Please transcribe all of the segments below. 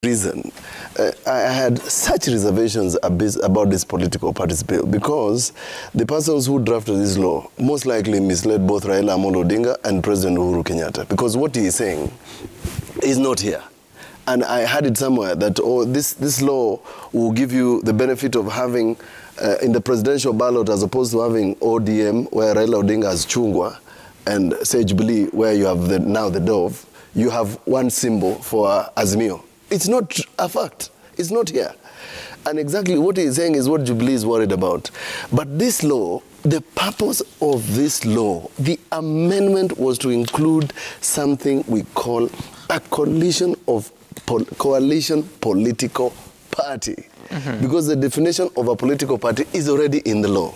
reason I had such reservations about this political parties bill, because the persons who drafted this law most likely misled both Raila Amolo Odinga and President Uhuru Kenyatta, because what he is saying is not here. And I had it somewhere that this law will give you the benefit of having in the presidential ballot, as opposed to having ODM where Raila Odinga has Chungwa, and say Jubilee where you have now the dove, you have one symbol for Azimio. It's not a fact. It's not here. And exactly what he's saying is what Jubilee is worried about. But this law, the purpose of this law, the amendment was to include something we call a coalition political party. Because the definition of a political party is already in the law.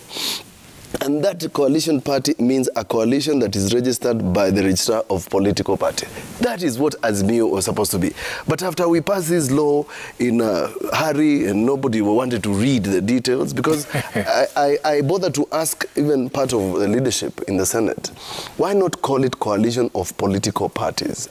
And that coalition party means a coalition that is registered by the registrar of political party. That is what Azimio was supposed to be. But after we passed this law in a hurry and nobody wanted to read the details, because I bothered to ask even part of the leadership in the Senate, why not call it coalition of political parties?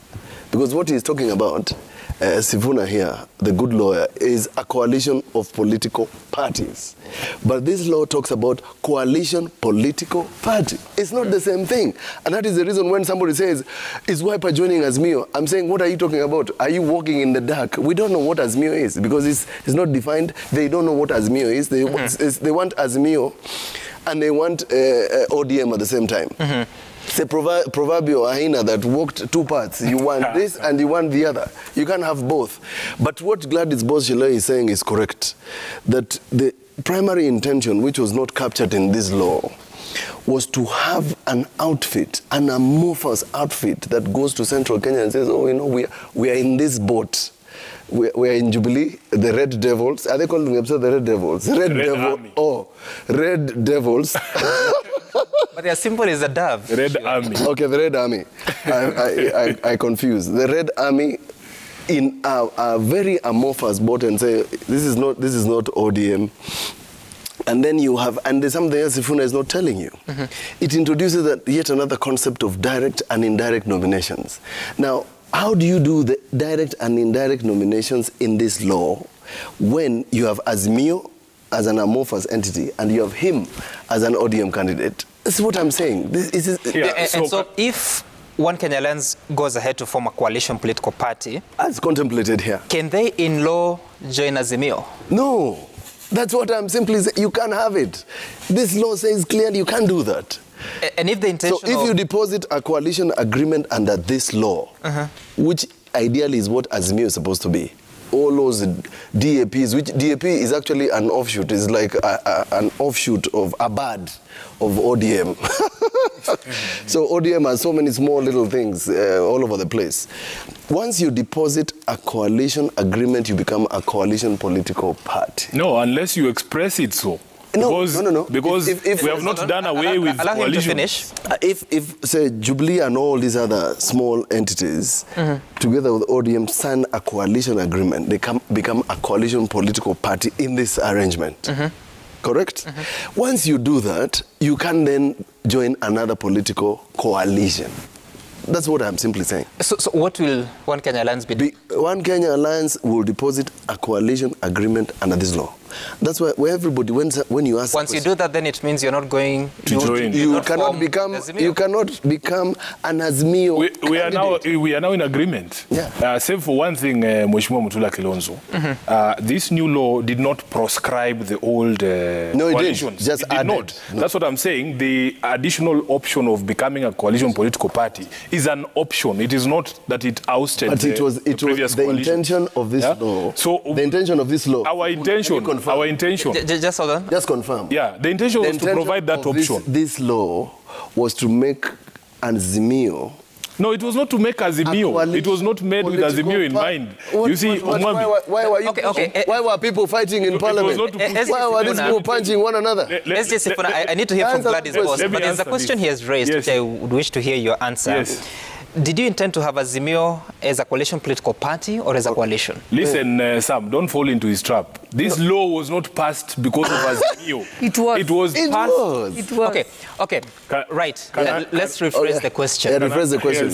Because what he's talking about, Sifuna here, the good lawyer, is a coalition of political parties. But this law talks about coalition political party. It's not the same thing. And that is the reason when somebody says, is Wiper joining Azimio? I'm saying, what are you talking about? Are you walking in the dark? We don't know what Azimio is, because it's not defined. They don't know what Azimio is. They want Azimio and they want ODM at the same time. It's a proverbial hyena that walked two paths. You want this and you want the other. You can't have both. But what Gladys Bosch-Shillong is saying is correct, that the primary intention, which was not captured in this law, was to have an outfit, an amorphous outfit that goes to central Kenya and says, oh, you know, we are in this boat. We are in Jubilee, the Red Devils. Are they calling themselves the Red Devils? Red Devils. But their symbol is a dove. Red Army. Okay, the Red Army. I confuse. The Red Army in a very amorphous boat and say, this is not ODM. And then you have, and there's something else Sifuna is not telling you. It introduces yet another concept of direct and indirect nominations. Now, how do you do the direct and indirect nominations in this law when you have Azimio as an amorphous entity and you have him as an ODM candidate? This is what I'm saying. So if One Kenya Alliance goes ahead to form a coalition political party, as contemplated here, can they in law join Azimio? No. That's what I'm simply saying. You can't have it. This law says clearly you can't do that. And if the intention So if you deposit a coalition agreement under this law, which ideally is what Azimio is supposed to be, all those DAPs, which DAP is actually an offshoot, is like an offshoot of a bad of ODM. So ODM has so many small little things all over the place. Once you deposit a coalition agreement, you become a coalition political party. No, unless you express it so. No. Because if we have not done away with coalitions. If, say, Jubilee and all these other small entities, together with ODM, sign a coalition agreement, they become a coalition political party in this arrangement. Correct? Once you do that, you can then join another political coalition. That's what I'm simply saying. So what will One Kenya Alliance be? One Kenya Alliance will deposit a coalition agreement under this law. That's why everybody, when you ask... Once you do that, then it means you're not going to join. You cannot become an Azimio. We are now in agreement. Yeah. Save for one thing, Mheshimiwa Mutula Kilonzo. This new law did not proscribe the old coalitions. Just it did not. No. That's what I'm saying. The additional option of becoming a coalition political party is an option. It is not that it ousted the previous the coalition. intention of this law. So the intention of this law. Our intention. Just hold on. Just confirm. Yeah, the intention was to provide that option. This law was to make Azimio. No, it was not to make Azimio. It was not made with Azimio in mind. You see, why were people fighting in Parliament? Why were these people punching one another? Let's just, I need to hear from Gladys Bosch, but there's a question he has raised, which I would wish to hear your answer. Yes. Did you intend to have Azimio as a coalition political party or as a coalition? Listen, Sam, don't fall into his trap. This law was not passed because of Azimio. It was. It was passed. Okay. Right. Let's rephrase the question. Rephrase the question.